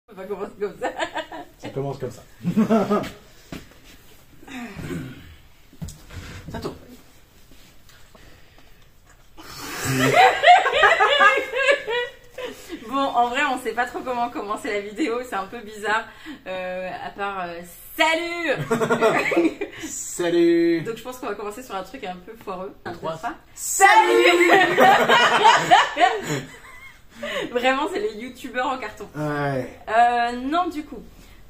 On va commencer comme ça. Ça commence comme ça. Ça tourne. Bon, en vrai, on sait pas trop comment commencer la vidéo, c'est un peu bizarre. À part salut. Salut. Donc je pense qu'on va commencer sur un truc un peu foireux. Trois. Salut. Vraiment, c'est les youtubeurs en carton. Ouais. Non, du coup,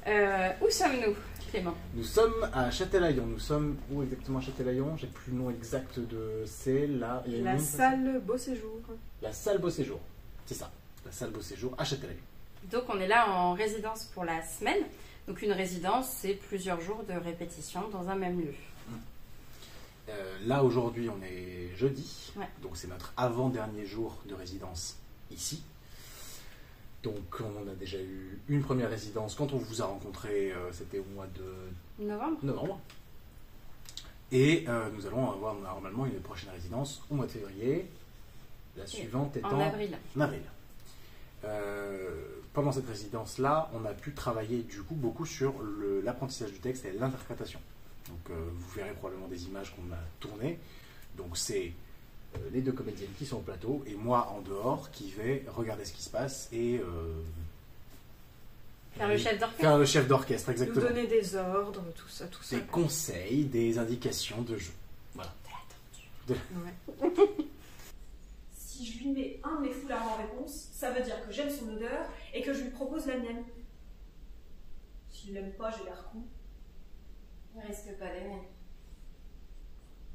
où sommes-nous, Clément? Nous sommes à Châtelaillon. Nous sommes où exactement à Châtelaillon? J'ai plus le nom exact de. C'est là. Il y a une La ligne, salle Beau Séjour. La salle Beau Séjour. C'est ça. La salle Beau Séjour à Châtelaillon. Donc on est là en résidence pour la semaine. Donc une résidence, c'est plusieurs jours de répétition dans un même lieu. Là aujourd'hui, on est jeudi. Ouais. Donc c'est notre avant-dernier jour de résidence ici. Donc on a déjà eu une première résidence quand on vous a rencontré, c'était au mois de Novembre. Et nous allons avoir normalement une prochaine résidence au mois de février, la suivante étant En avril. en avril. Pendant cette résidence-là, on a pu travailler du coup beaucoup sur l'apprentissage du texte et l'interprétation. Donc vous verrez probablement des images qu'on a tournées. Donc c'est les deux comédiennes qui sont au plateau et moi en dehors qui vais regarder ce qui se passe et Faire le chef d'orchestre. faire le chef d'orchestre, Nous exactement. donner des ordres, tout ça. Des conseils, des indications de jeu. Voilà. Ouais. Si je lui mets un de mes foulards en réponse, ça veut dire que j'aime son odeur et que je lui propose la mienne. S'il l'aime pas, j'ai l'air con. Ne risque pas d'aimer.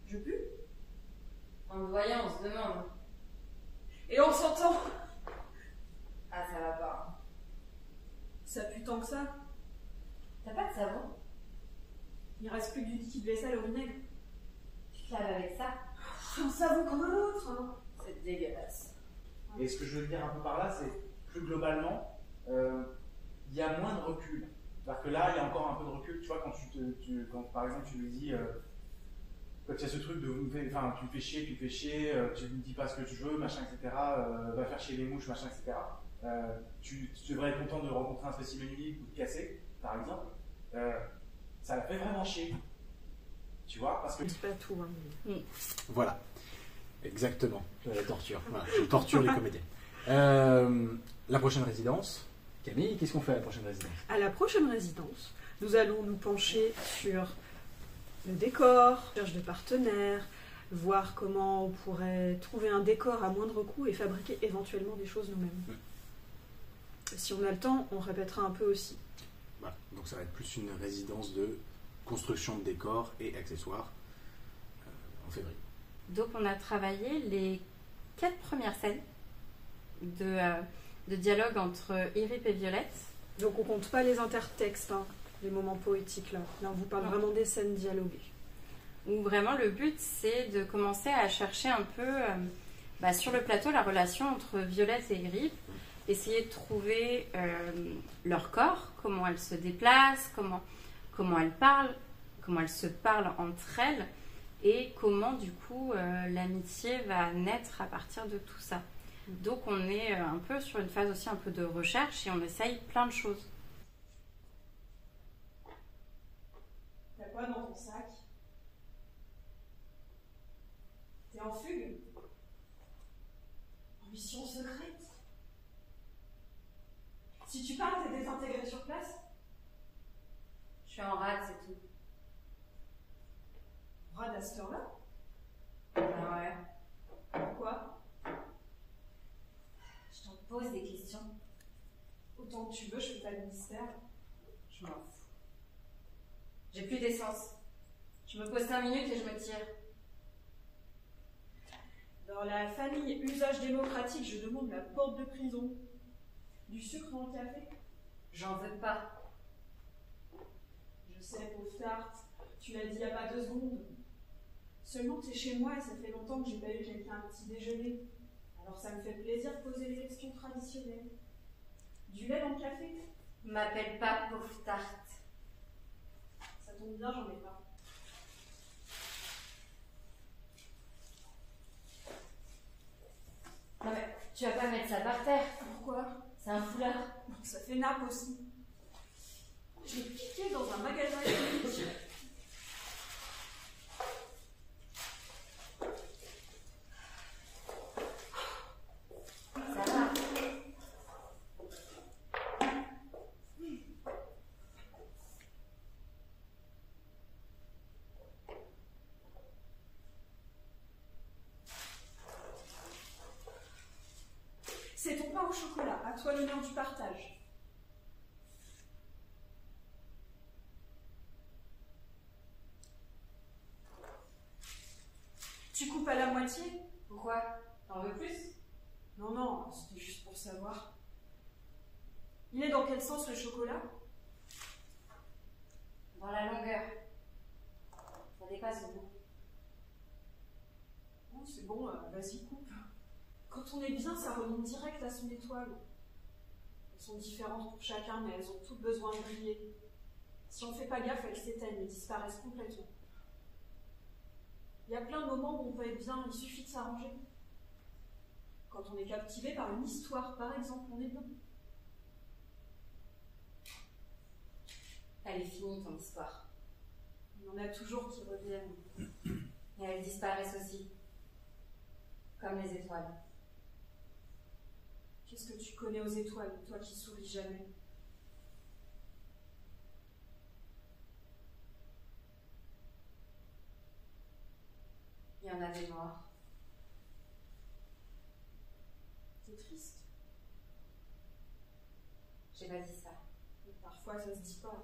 Je pue. En le voyant, on se demande. Et on s'entend. Ah, ça va pas. Ça pue tant que ça. T'as pas de savon? Il reste plus que du liquide vaisselle au vinaigre. Tu te laves avec ça? Un savon comme un autre. Hein. C'est dégueulasse. Et ce que je veux dire un peu par là, c'est plus globalement, il y a moins de recul. C'est-à-dire que là, il y a encore un peu de recul. Tu vois, quand, quand par exemple, tu lui dis, quand il y a ce truc de, enfin, tu me fais chier, tu me dis pas ce que tu veux, machin, etc., va faire chier les mouches, machin, etc. Tu devrais être content de rencontrer un spécimen unique ou de casser, par exemple. Ça la fait vraiment chier. Tu vois, parce que. C'est pas tout. Hein. Voilà. Exactement. La torture. Voilà. Je torture les comédiens. La prochaine résidence. Camille, qu'est-ce qu'on fait à la prochaine résidence? À la prochaine résidence, nous allons nous pencher sur le décor, la recherche de partenaires, voir comment on pourrait trouver un décor à moindre coût et fabriquer éventuellement des choses nous-mêmes. Si on a le temps, on répétera un peu aussi. Voilà. Donc ça va être plus une résidence de construction de décors et accessoires en février. Donc on a travaillé les 4 premières scènes de dialogue entre Irip et Violette. Donc on compte pas les intertextes, hein, les moments poétiques là. Là on vous parle Non. vraiment des scènes dialoguées. Où vraiment le but c'est de commencer à chercher un peu sur le plateau la relation entre Violette et Irip, essayer de trouver leur corps, comment elles se déplacent, comment elles parlent, comment elles se parlent entre elles et comment du coup l'amitié va naître à partir de tout ça. Donc on est un peu sur une phase aussi un peu de recherche et on essaye plein de choses. T'as quoi dans ton sac? T'es en fugue? En mission secrète? Si tu parles, t'es désintégré sur place? Je suis en rade, c'est tout. Rad à cette heure-là? Ah ouais. Pourquoi? Je t'en pose des questions. Autant que tu veux, je fais pas de mystère. Je m'en fous. J'ai plus d'essence. Je me pose 5 minutes et je me tire. Dans la famille usage démocratique, je demande la porte de prison. Du sucre dans le café? J'en veux pas. Je sais, pauvre tarte, tu l'as dit il y a pas 2 secondes. Seulement t'es chez moi et ça fait longtemps que j'ai pas eu quelqu'un à petit déjeuner. Alors ça me fait plaisir de poser les questions traditionnelles. Du lait dans le café? M'appelle pas pauvre tarte. Ça tombe bien, j'en ai pas. Non mais tu vas pas mettre ça par terre. Pourquoi? C'est un foulard. ça fait nappe aussi. J'ai piqué dans un magasin électronique. Ça va. C'est ton pain au chocolat, à toi l'honneur du partage. Tu coupes à la moitié? Pourquoi? T'en veux plus? Non, non, c'était juste pour savoir. Il est dans quel sens le chocolat? Dans la longueur. Ça dépasse le bout. Oh, c'est bon, vas-y, coupe. Quand on est bien, ça remonte direct à son étoile. Elles sont différentes pour chacun, mais elles ont toutes besoin de briller. Si on fait pas gaffe, elles s'éteignent et disparaissent complètement. Il y a plein de moments où on peut être bien, il suffit de s'arranger. Quand on est captivé par une histoire, par exemple, on est bien. Elle est finie, ton histoire. Il y en a toujours qui reviennent. Et elles disparaissent aussi. Comme les étoiles. Qu'est-ce que tu connais aux étoiles, toi qui souris jamais? Il y en a des noirs. C'est triste. J'ai pas dit ça. Mais parfois, ça se dit pas.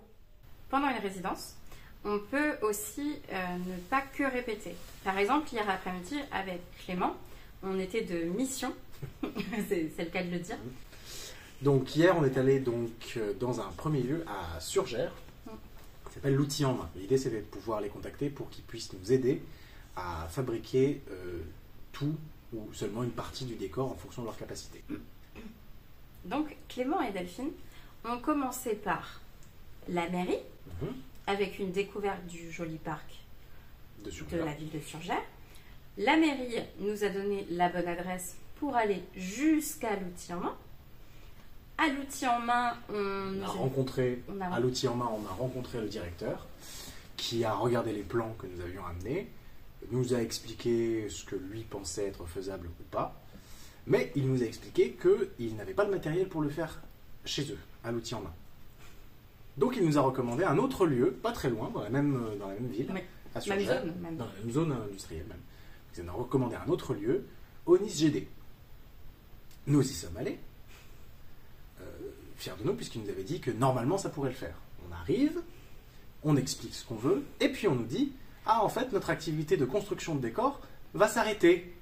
Pendant une résidence, on peut aussi ne pas que répéter. Par exemple, hier après-midi, avec Clément, on était de mission. c'est le cas de le dire. Donc hier, on est allé donc dans un premier lieu à Surgères. Ça s'appelle l'outil en main. L'idée, c'était de pouvoir les contacter pour qu'ils puissent nous aider à fabriquer tout ou seulement une partie du décor en fonction de leur capacité. Donc, Clément et Delphine ont commencé par la mairie, avec une découverte du joli parc de la ville de Surgères. La mairie nous a donné la bonne adresse pour aller jusqu'à l'outil en main. À l'outil en main, à l'outil en main, on a rencontré le directeur qui a regardé les plans que nous avions amenés, nous a expliqué ce que lui pensait être faisable ou pas, mais il nous a expliqué qu'il n'avait pas le matériel pour le faire chez eux, à l'outil en main. Donc il nous a recommandé un autre lieu, pas très loin, dans la même ville, à Surgères, dans la même zone industrielle même. Il nous a recommandé un autre lieu, Onis GD. Nous y sommes allés, fiers de nous, puisqu'il nous avait dit que normalement ça pourrait le faire. On arrive, on explique ce qu'on veut, et puis on nous dit « Ah, en fait, notre activité de construction de décor va s'arrêter. »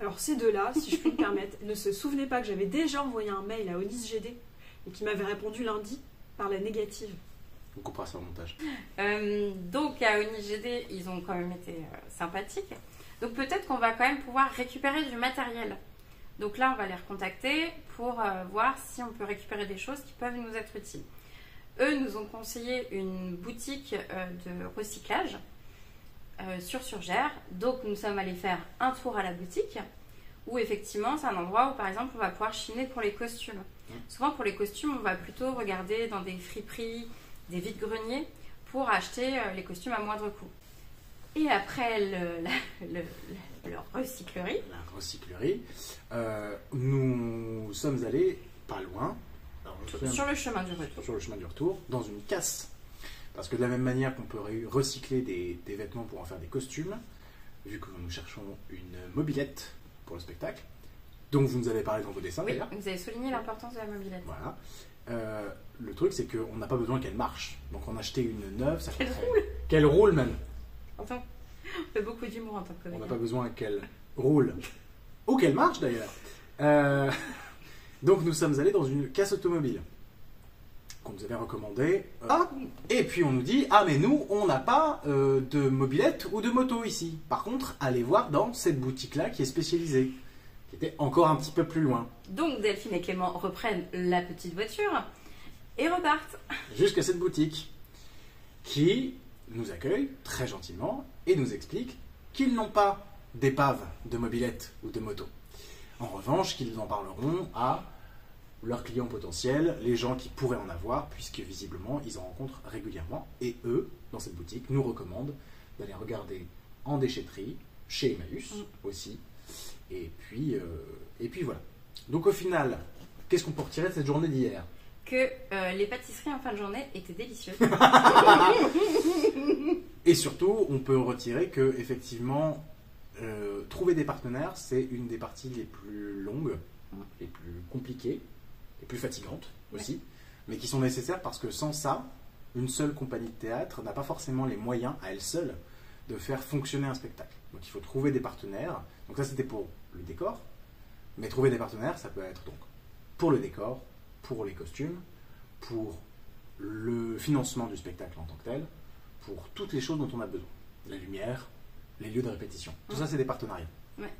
Alors ces deux-là, si je puis me permettre, ne se souvenaient pas que j'avais déjà envoyé un mail à Onis GD et qui m'avait répondu lundi par la négative. On coupera ça au montage. Donc à Onis GD, ils ont quand même été sympathiques. Donc peut-être qu'on va quand même pouvoir récupérer du matériel. Donc là, on va les recontacter pour voir si on peut récupérer des choses qui peuvent nous être utiles. Eux nous ont conseillé une boutique de recyclage sur Surgères. Donc nous sommes allés faire un tour à la boutique où effectivement c'est un endroit où par exemple on va pouvoir chiner pour les costumes. Souvent pour les costumes, on va plutôt regarder dans des friperies, des vides-greniers pour acheter les costumes à moindre coût. Et après leur recyclerie. La recyclerie. Nous sommes allés pas loin. Sur le chemin du retour. Sur le chemin du retour, dans une casse. Parce que de la même manière qu'on peut recycler des vêtements pour en faire des costumes, vu que nous cherchons une mobilette pour le spectacle, dont vous nous avez parlé dans vos dessins d'ailleurs. Vous avez souligné l'importance de la mobilette. Voilà. Le truc, c'est qu'on n'a pas besoin qu'elle marche. Donc on a acheté une neuve, ça qu'elle roule. Qu'elle roule même. Enfin, on fait beaucoup d'humour en tant que comédien. On n'a pas besoin qu'elle roule. Ou qu'elle marche d'ailleurs. Donc nous sommes allés dans une casse automobile qu'on nous avait recommandée. Et puis on nous dit, ah mais nous, on n'a pas de mobilette ou de moto ici. Par contre, allez voir dans cette boutique-là qui est spécialisée, qui était encore un petit peu plus loin. Donc Delphine et Clément reprennent la petite voiture et repartent. Jusqu'à cette boutique qui nous accueille très gentiment et nous explique qu'ils n'ont pas d'épave de mobilette ou de moto. En revanche, qu'ils en parleront à leurs clients potentiels, les gens qui pourraient en avoir, puisque visiblement, ils en rencontrent régulièrement. Et eux, dans cette boutique, nous recommandent d'aller regarder en déchetterie, chez Emmaüs aussi. Et puis voilà. Donc au final, qu'est-ce qu'on peut retirer de cette journée d'hier? Que les pâtisseries en fin de journée étaient délicieuses. Et surtout, on peut retirer que, effectivement, trouver des partenaires, c'est une des parties les plus longues, les plus compliquées, les plus fatigantes aussi, mais qui sont nécessaires parce que sans ça, une seule compagnie de théâtre n'a pas forcément les moyens, à elle seule, de faire fonctionner un spectacle. Donc il faut trouver des partenaires. Donc ça, c'était pour le décor. Mais trouver des partenaires, ça peut être donc pour le décor, pour les costumes, pour le financement du spectacle en tant que tel, pour toutes les choses dont on a besoin. La lumière, les lieux de répétition. Tout ça, c'est des partenariats. Ouais.